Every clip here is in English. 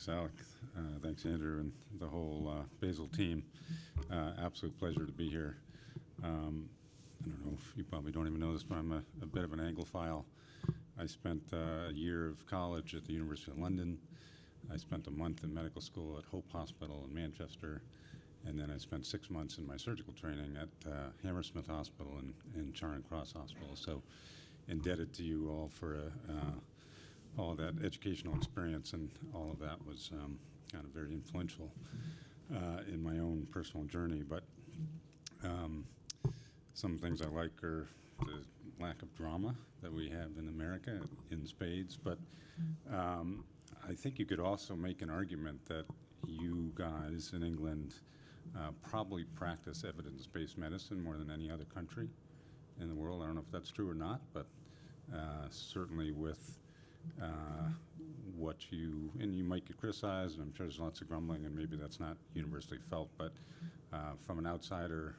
Thanks, Alik. Thanks, Andrew, and the whole BASIL team. Absolute pleasure to be here. I don't know if you probably don't even know this, but I'm a bit of an Anglophile. I spent a year of college at the University of London. I spent a month in medical school at Hope Hospital in Manchester, and then I spent 6 months in my surgical training at Hammersmith Hospital and Charing Cross Hospital. So indebted to you all for all of that educational experience, and all of that was kind of very influential in my own personal journey. But some things I like are the lack of drama that we have in America in spades. But I think you could also make an argument that you guys in England probably practice evidence-based medicine more than any other country in the world. I don't know if that's true or not, but certainly with what and you might get criticized, and I'm sure there's lots of grumbling, and maybe that's not universally felt, but from an outsider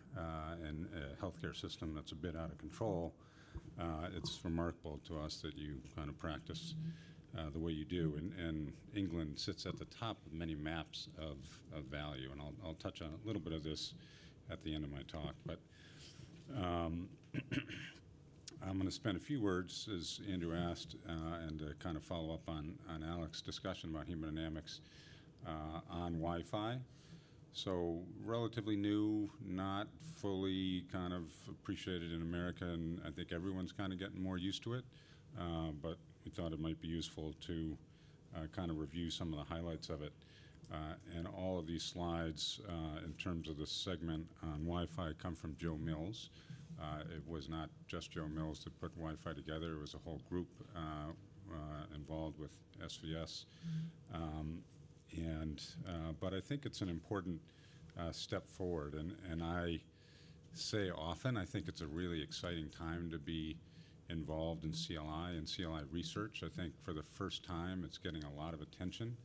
in a healthcare system that's a bit out of control, it's remarkable to us that you kind of practice the way you do, and England sits at the top of many maps of value, and I'll touch on a little bit of this at the end of my talk, but I'm going to spend a few words, as Andrew asked, and to kind of follow up on Alec's discussion about hemodynamics on Wi-Fi. So relatively new, not fully kind of appreciated in America, and I think everyone's kind of getting more used to it. But we thought it might be useful to kind of review some of the highlights of it. And all of these slides, in terms of the segment on Wi-Fi, come from Joe Mills. It was not just Joe Mills that put Wi-Fi together. It was a whole group involved with SVS. But I think it's an important step forward. And I say often, I think it's a really exciting time to be involved in CLI and CLI research. I think for the first time, it's getting a lot of attention.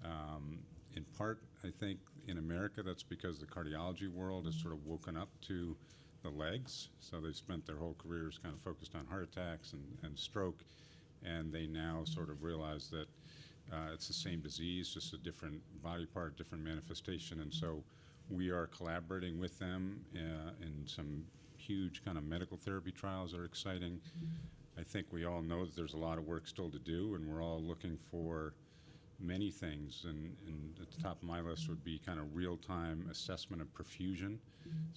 In part, I think in America, that's because the cardiology world has sort of woken up to the legs. So they've spent their whole careers kind of focused on heart attacks and stroke, and they now sort of realize that it's the same disease, just a different body part, different manifestation. And so we are collaborating with them in some huge kind of medical therapy trials that are exciting. I think we all know that there's a lot of work still to do, and we're all looking for many things, and at the top of my list would be kind of real-time assessment of perfusion.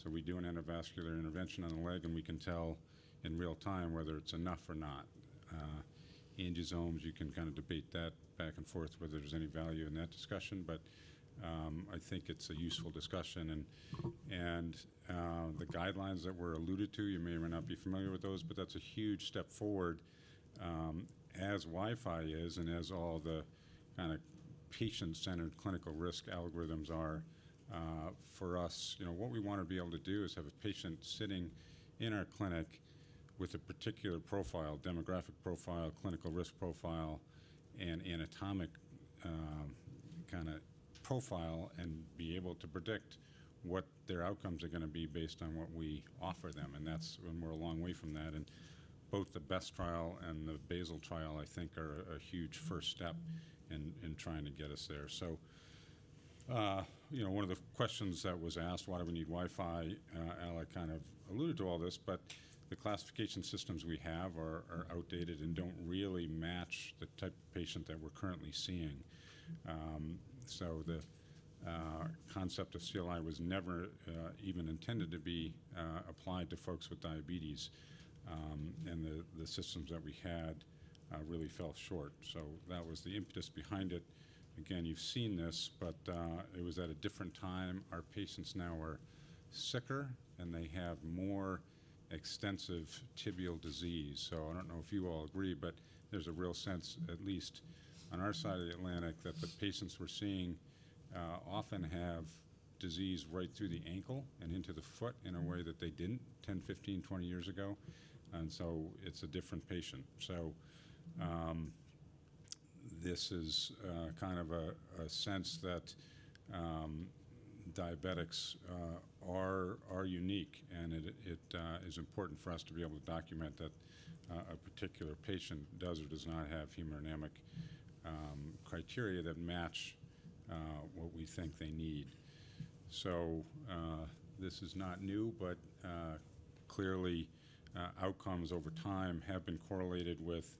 So we do an endovascular intervention on the leg, and we can tell in real time whether it's enough or not. Angiosomes, you can kind of debate that back and forth whether there's any value in that discussion, but I think it's a useful discussion. And the guidelines that were alluded to, you may or may not be familiar with those, but that's a huge step forward, as Wi-Fi is, and as all the kind of patient-centered clinical risk algorithms are. For us, what we want to be able to do is have a patient sitting in our clinic with a particular profile, demographic profile, clinical risk profile, and anatomic kind of profile, and be able to predict what their outcomes are going to be based on what we offer them. And that's when we're a long way from that. And both the BEST trial and the BASIL trial, I think, are a huge first step in trying to get us there. So, one of the questions that was asked, why do we need Wi-Fi? Alik kind of alluded to all this, but the classification systems we have are outdated and don't really match the type of patient that we're currently seeing. So the concept of CLI was never even intended to be applied to folks with diabetes, and the systems that we had really fell short. So that was the impetus behind it. Again, you've seen this, but it was at a different time. Our patients now are sicker, and they have more extensive tibial disease. So I don't know if you all agree, but there's a real sense, at least on our side of the Atlantic, that the patients we're seeing often have disease right through the ankle and into the foot in a way that they didn't 10, 15, 20 years ago. And so it's a different patient. So this is kind of a sense that diabetics are unique, and it is important for us to be able to document that a particular patient does or does not have hemodynamic criteria that match what we think they need. So this is not new, but clearly outcomes over time have been correlated with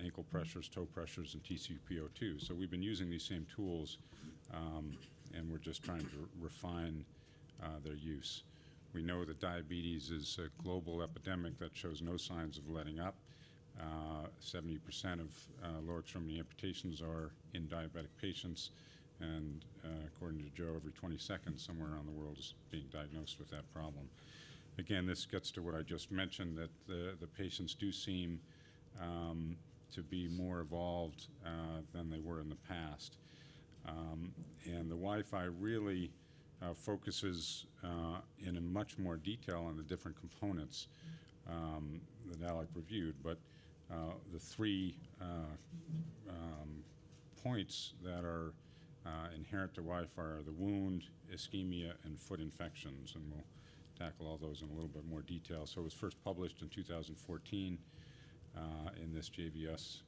ankle pressures, toe pressures, and TCPO2. So we've been using these same tools, and we're just trying to refine their use. We know that diabetes is a global epidemic that shows no signs of letting up. 70% of lower extremity amputations are in diabetic patients, and according to Joe, every 20 seconds somewhere around the world is being diagnosed with that problem. Again, this gets to what I just mentioned, that the patients do seem to be more evolved than they were in the past. And the Wi-Fi really focuses in a much more detail on the different components that Alik reviewed, but the three points that are inherent to Wi-Fi are the wound, ischemia, and foot infections, and we'll tackle all those in a little bit more detail. So it was first published in 2014 in this JVS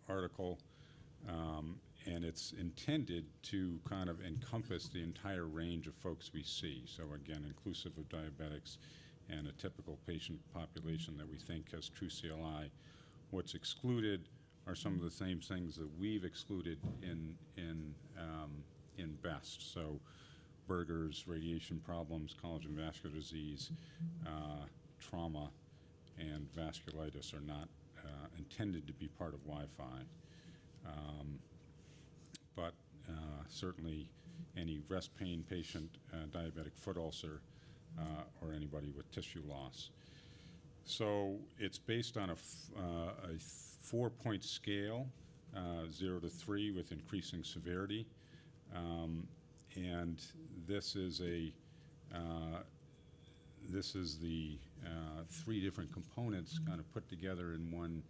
article, and it's intended to kind of encompass the entire range of folks we see. So again, inclusive of diabetics and a typical patient population that we think has true CLI. What's excluded are some of the same things that we've excluded in BEST. So burgers, radiation problems, collagen vascular disease, trauma, and vasculitis are not intended to be part of Wi-Fi. But certainly any rest pain patient, diabetic foot ulcer, or anybody with tissue loss. So it's based on a 4-point scale, 0 to 3 with increasing severity. And this is the 3 different components kind of put together in one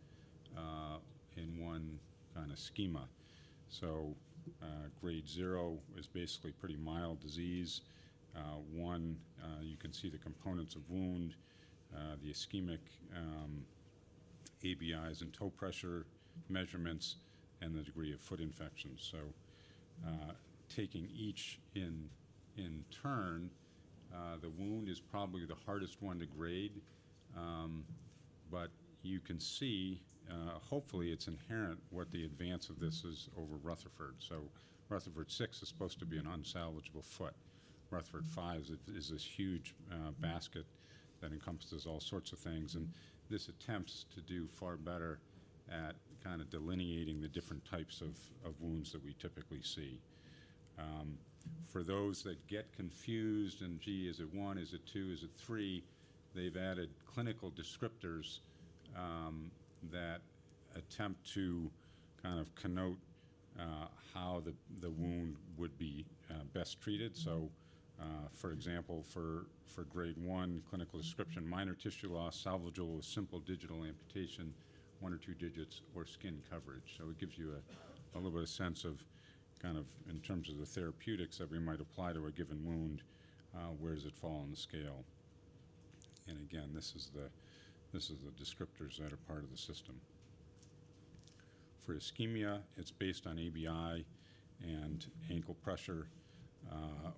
kind of schema. So grade 0 is basically pretty mild disease. 1, you can see the components of wound, the ischemic ABIs and toe pressure measurements, and the degree of foot infections. So taking each in turn, the wound is probably the hardest one to grade, but you can see, hopefully it's inherent what the advance of this is over Rutherford. So Rutherford 6 is supposed to be an unsalvageable foot. Rutherford 5 is this huge basket that encompasses all sorts of things, and this attempts to do far better at kind of delineating the different types of wounds that we typically see. For those that get confused, and gee, is it 1, is it 2, is it 3, they've added clinical descriptors that attempt to kind of connote how the wound would be best treated. So for example, for grade 1 clinical description, minor tissue loss, salvageable with simple digital amputation, 1 or 2 digits, or skin coverage. So it gives you a little bit of sense of kind of, in terms of the therapeutics that we might apply to a given wound, where does it fall on the scale? And again, this is the descriptors that are part of the system. For ischemia, it's based on ABI and ankle pressure,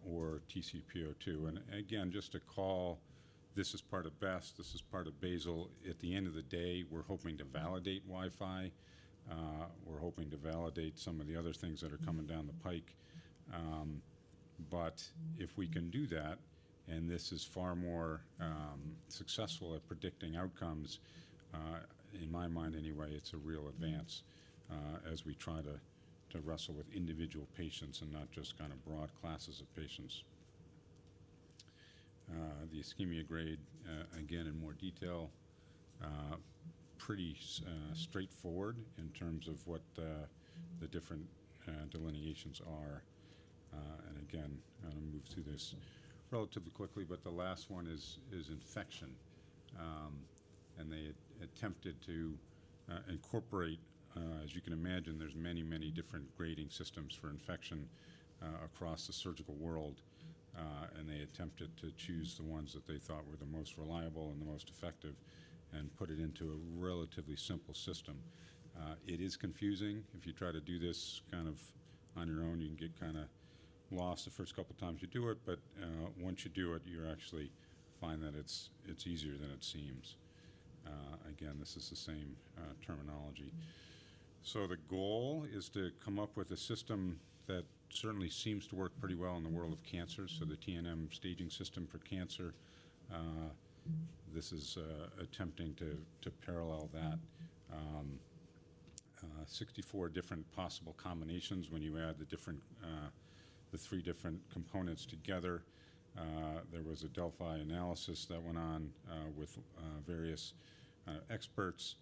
or TCPO2. And again, just to call, this is part of BEST, this is part of BASIL. At the end of the day, we're hoping to validate Wi-Fi. We're hoping to validate some of the other things that are coming down the pike. But if we can do that, and this is far more successful at predicting outcomes, in my mind anyway, it's a real advance as we try to wrestle with individual patients and not just kind of broad classes of patients. The ischemia grade, again in more detail, pretty straightforward in terms of what the different delineations are. And again, I'm going to move through this relatively quickly, but the last one is infection. And they attempted to incorporate, as you can imagine, there's many, many different grading systems for infection across the surgical world. And they attempted to choose the ones that they thought were the most reliable and the most effective and put it into a relatively simple system. It is confusing. If you try to do this kind of on your own, you can get kind of lost the first couple times you do it, but once you do it, you actually find that it's easier than it seems. Again, this is the same terminology. So the goal is to come up with a system that certainly seems to work pretty well in the world of cancer. So the TNM staging system for cancer, this is attempting to parallel that. 64 different possible combinations when you add the three different components together. There was a Delphi analysis that went on with various experts,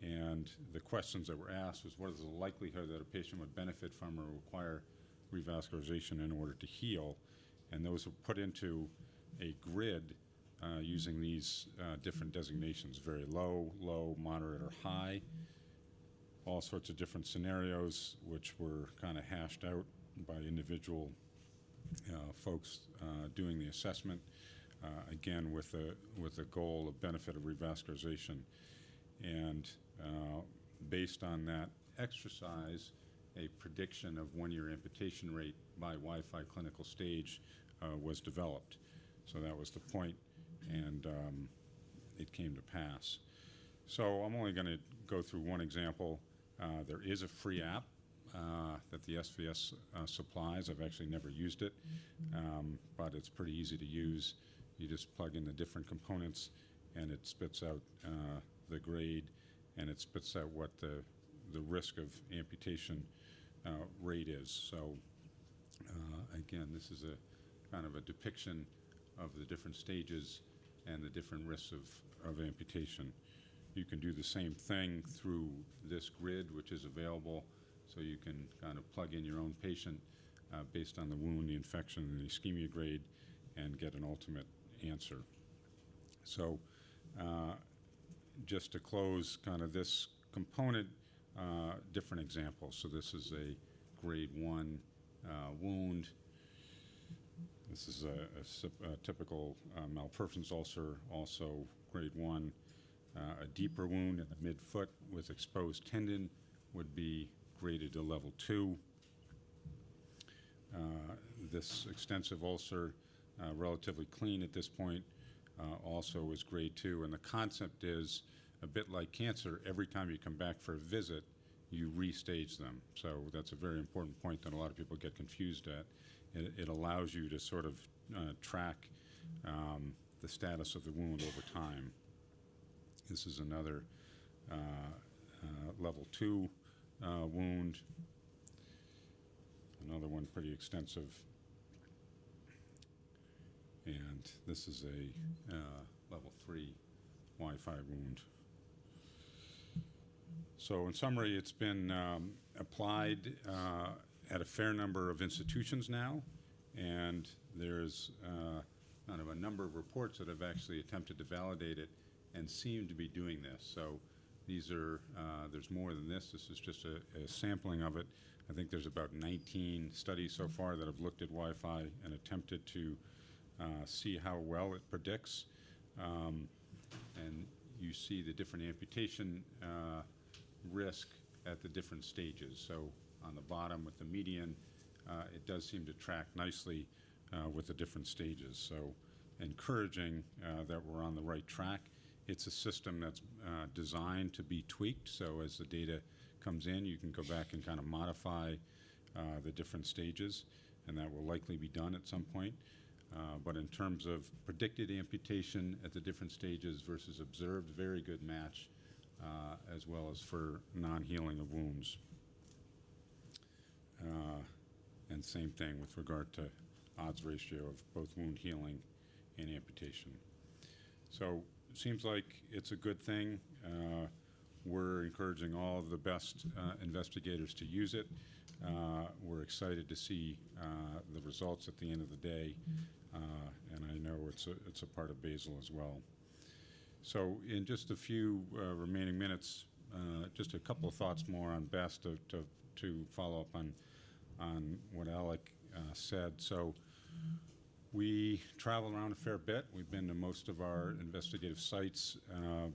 and the questions that were asked was, what is the likelihood that a patient would benefit from or require revascularization in order to heal? And those were put into a grid using these different designations, very low, low, moderate, or high. All sorts of different scenarios which were kind of hashed out by individual folks doing the assessment, again with the goal of benefit of revascularization. And based on that exercise, a prediction of one-year amputation rate by Wi-Fi clinical stage was developed. So that was the point, and it came to pass. So I'm only going to go through one example. There is a free app that the SVS supplies. I've actually never used it, but it's pretty easy to use. You just plug in the different components, and it spits out the grade, and it spits out what the risk of amputation rate is. So again, this is a kind of a depiction of the different stages and the different risks of amputation. You can do the same thing through this grid, which is available, so you can kind of plug in your own patient based on the wound, the infection, and the ischemia grade, and get an ultimate answer. So just to close kind of this component, different examples. So this is a grade 1 wound. This is a typical malperforance ulcer, also grade 1. A deeper wound in the midfoot with exposed tendon would be graded to level 2. This extensive ulcer, relatively clean at this point, also is grade 2. And the concept is a bit like cancer. Every time you come back for a visit, you restage them. So that's a very important point that a lot of people get confused at. It allows you to sort of track the status of the wound over time. This is another level 2 wound. Another one pretty extensive. And this is a level 3 Wi-Fi wound. So in summary, it's been applied at a fair number of institutions now, and there's kind of a number of reports that have actually attempted to validate it and seem to be doing this. So these are, there's more than this. This is just a sampling of it. I think there's about 19 studies so far that have looked at Wi-Fi and attempted to see how well it predicts. And you see the different amputation risk at the different stages. So on the bottom with the median, it does seem to track nicely with the different stages. So encouraging that we're on the right track. It's a system that's designed to be tweaked, so as the data comes in, you can go back and kind of modify the different stages, and that will likely be done at some point. But in terms of predicted amputation at the different stages versus observed, very good match, as well as for non-healing of wounds. And same thing with regard to odds ratio of both wound healing and amputation. So it seems like it's a good thing. We're encouraging all of the best investigators to use it. We're excited to see the results at the end of the day, and I know it's a part of BASIL as well. So in just a few remaining minutes, just a couple of thoughts more on BEST to follow up on what Alik said. So we travel around a fair bit. We've been to most of our investigative sites,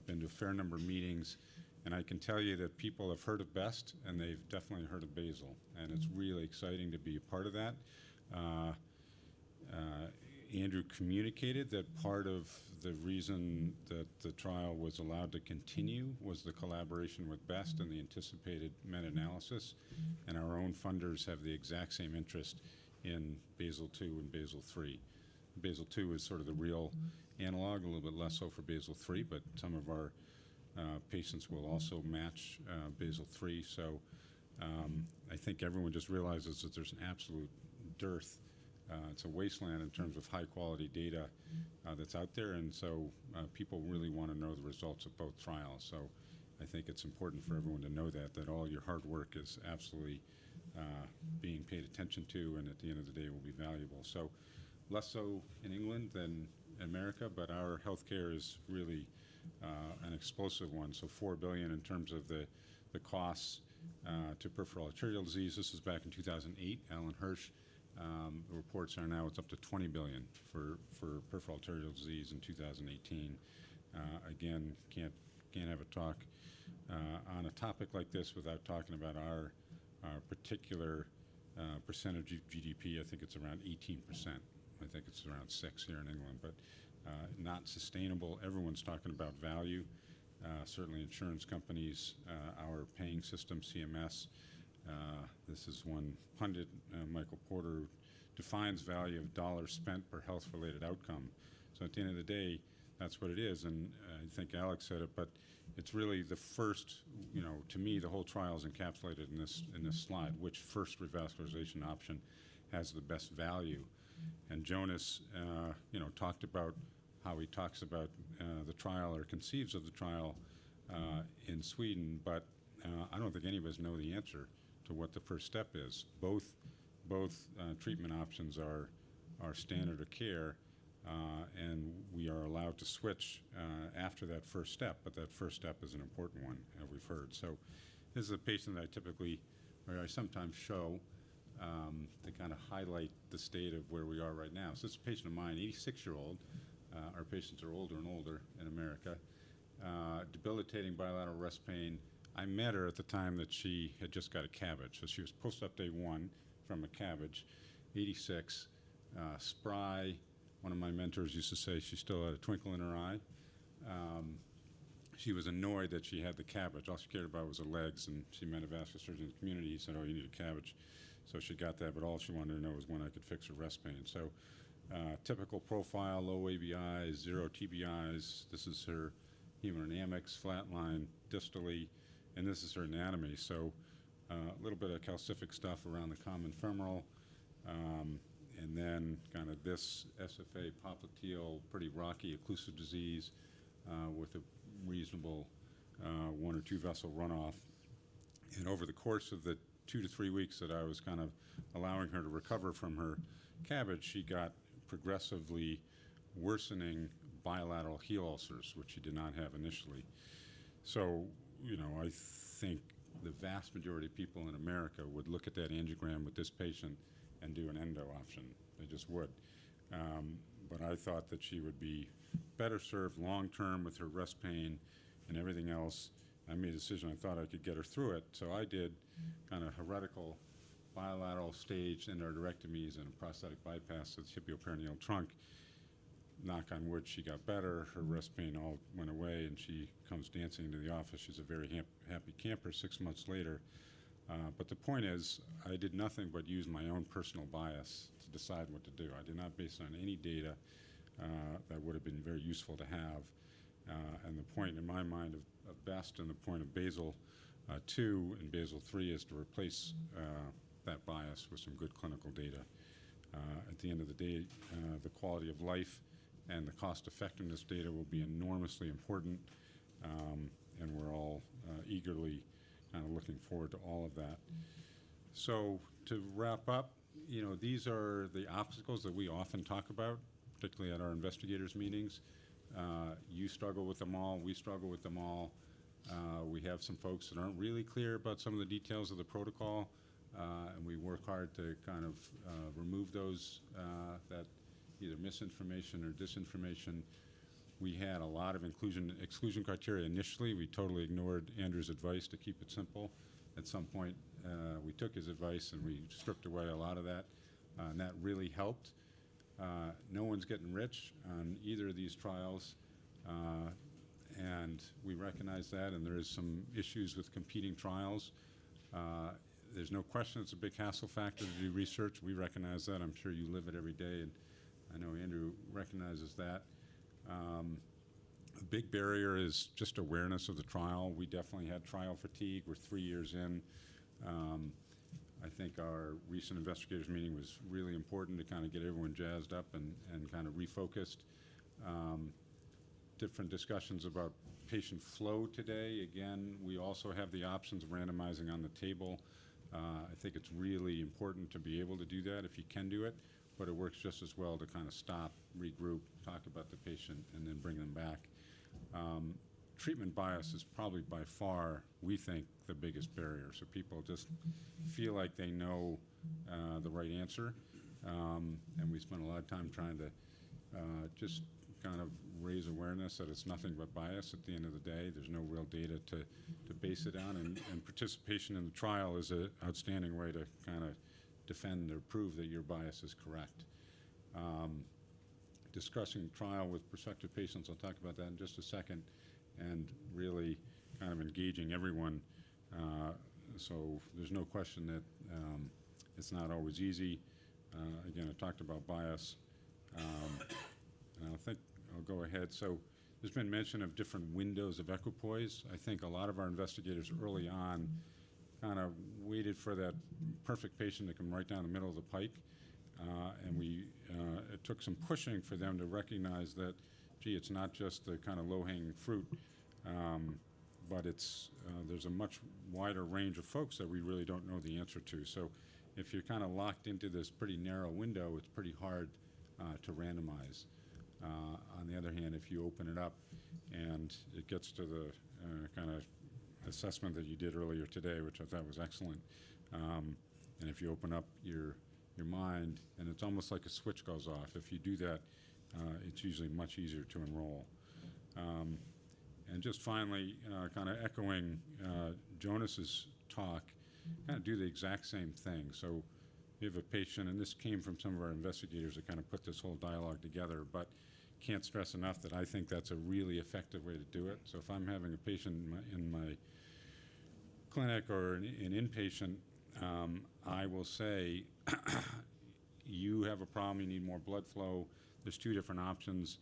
been to a fair number of meetings, And I can tell you that people have heard of BEST, and they've definitely heard of BASIL, and it's really exciting to be a part of that. Andrew communicated that part of the reason that the trial was allowed to continue was the collaboration with BEST and the anticipated meta-analysis, and our own funders have the exact same interest in BASIL-2 and BASIL-3. BASIL-2 is sort of the real analog, a little bit less so for BASIL-3, but some of our patients will also match BASIL-3. So I think everyone just realizes that there's an absolute dearth. It's a wasteland in terms of high-quality data that's out there, and so people really want to know the results of both trials. So I think it's important for everyone to know that all your hard work is absolutely being paid attention to, and at the end of the day will be valuable. So less so in England than America, but our healthcare is really an explosive one. So $4 billion in terms of the costs to peripheral arterial disease. This was back in 2008. Alan Hirsch. The reports are now it's up to $20 billion for peripheral arterial disease in 2018. Again, can't have a talk on a topic like this without talking about our particular percentage of GDP. I think it's around 18%. I think it's around 6 here in England, but not sustainable. Everyone's talking about value. Certainly insurance companies, our paying system, CMS. This is one pundit, Michael Porter, defines value of dollars spent per health-related outcome. So at the end of the day, that's what it is, and I think Alex said it, but it's really the first, to me, the whole trial is encapsulated in this slide, which first revascularization option has the best value. And Jonas, talked about how he talks about the trial or conceives of the trial in Sweden, but I don't think any of us know the answer to what the first step is. Both treatment options are standard of care, and we are allowed to switch after that first step, but that first step is an important one, as we've heard. So this is a patient that I sometimes show to kind of highlight the state of where we are right now. So this is a patient of mine, 86-year-old. Our patients are older and older in America. Debilitating bilateral rest pain. I met her at the time that she had just got a CABG. So she was post-op day 1 from a CABG, 86, spry. One of my mentors used to say she still had a twinkle in her eye. She was annoyed that she had the CABG. All she cared about was her legs, and she met a vascular surgeon in the community. He said, "Oh, you need a CABG." So she got that, but all she wanted to know was when I could fix her rest pain. So typical profile, low ABIs, 0 TBIs. This is her haemodynamics, flatline, distally, and this is her anatomy. So a little bit of calcific stuff around the common femoral, and then kind of this SFA popliteal, pretty rocky occlusive disease with a reasonable 1 or 2 vessel runoff. And over the course of the 2 to 3 weeks that I was kind of allowing her to recover from her CABG, she got progressively worsening bilateral heel ulcers, which she did not have initially. So, I think the vast majority of people in America would look at that angiogram with this patient and do an endo option. They just would. But I thought that she would be better served long-term with her rest pain and everything else. I made a decision. I thought I could get her through it. So I did kind of heretical bilateral staged endarterectomies and a prosthetic bypass of the tibioperineal trunk. Knock on wood, she got better. Her rest pain all went away, and she comes dancing into the office. She's a very happy camper 6 months later. But the point is, I did nothing but use my own personal bias to decide what to do. I did not base it on any data that would have been very useful to have. And the point in my mind of BEST and the point of BASIL-2 and BASIL-3 is to replace that bias with some good clinical data. At the end of the day, the quality of life and the cost effectiveness data will be enormously important, and we're all eagerly kind of looking forward to all of that. So to wrap up, these are the obstacles that we often talk about, particularly at our investigators meetings. You struggle with them all, we struggle with them all. We have some folks that aren't really clear about some of the details of the protocol, and we work hard to kind of remove those, that either misinformation or disinformation. We had a lot of exclusion criteria initially. We totally ignored Andrew's advice to keep it simple. At some point, we took his advice and we stripped away a lot of that, and that really helped. No one's getting rich on either of these trials, and we recognize that, and there is some issues with competing trials. There's no question it's a big hassle factor to do research. We recognize that. I'm sure you live it every day, and I know Andrew recognizes that. A big barrier is just awareness of the trial. We definitely had trial fatigue. We're 3 years in. I think our recent investigators meeting was really important to kind of get everyone jazzed up and kind of refocused. Different discussions about patient flow today. Again, we also have the options of randomizing on the table. I think it's really important to be able to do that if you can do it, but it works just as well to kind of stop, regroup, talk about the patient, and then bring them back. Treatment bias is probably by far, we think, the biggest barrier. So people just feel like they know the right answer, and we spend a lot of time trying to just kind of raise awareness that it's nothing but bias at the end of the day. There's no real data to base it on, and participation in the trial is an outstanding way to kind of defend or prove that your bias is correct. Discussing trial with prospective patients, I'll talk about that in just a second, and really kind of engaging everyone. So there's no question that it's not always easy. Again, I talked about bias. And I think I'll go ahead. So there's been mention of different windows of equipoise. I think a lot of our investigators early on kind of waited for that perfect patient to come right down the middle of the pike. And it took some pushing for them to recognize that, gee, it's not just the kind of low-hanging fruit, but there's a much wider range of folks that we really don't know the answer to. So if you're kind of locked into this pretty narrow window, it's pretty hard to randomize. On the other hand, if you open it up and it gets to the kind of assessment that you did earlier today, which I thought was excellent, and if you open up your mind, and it's almost like a switch goes off. If you do that, it's usually much easier to enroll. And just finally, kind of echoing Jonas's talk, kind of do the exact same thing. So you have a patient, and this came from some of our investigators that kind of put this whole dialogue together, but can't stress enough that I think that's a really effective way to do it. So if I'm having a patient in my clinic or an inpatient, I will say, you have a problem, you need more blood flow. There's two different options.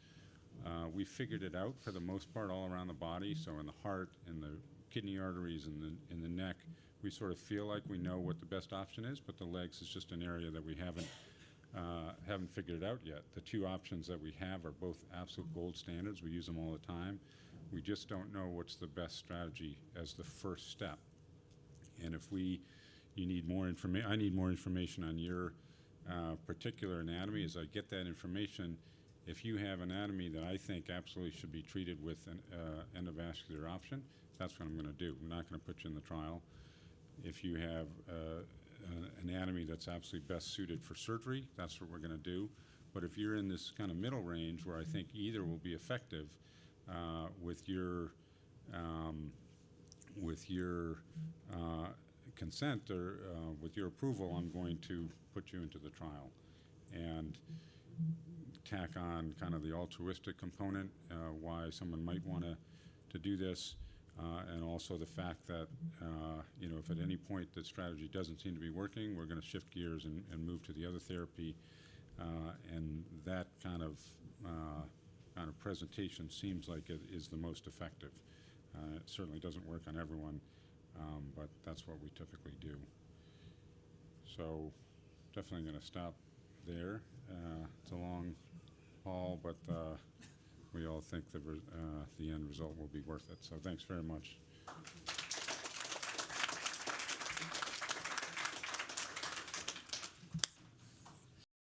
We figured it out for the most part all around the body, so in the heart, in the kidney arteries, in the neck. We sort of feel like we know what the best option is, but the legs is just an area that we haven't figured it out yet. The two options that we have are both absolute gold standards. We use them all the time. We just don't know what's the best strategy as the first step. And if you need more information, I need more information on your particular anatomy. As I get that information, if you have anatomy that I think absolutely should be treated with an endovascular option, that's what I'm going to do. I'm not going to put you in the trial. If you have an anatomy that's absolutely best suited for surgery, that's what we're going to do. But if you're in this kind of middle range where I think either will be effective with your consent or with your approval, I'm going to put you into the trial and tack on kind of the altruistic component, why someone might want to do this. And also the fact that, if at any point the strategy doesn't seem to be working, we're going to shift gears and move to the other therapy. And that kind of presentation seems like it is the most effective. It certainly doesn't work on everyone, but that's what we typically do. So definitely going to stop there. It's a long haul, but we all think the end result will be worth it. So thanks very much.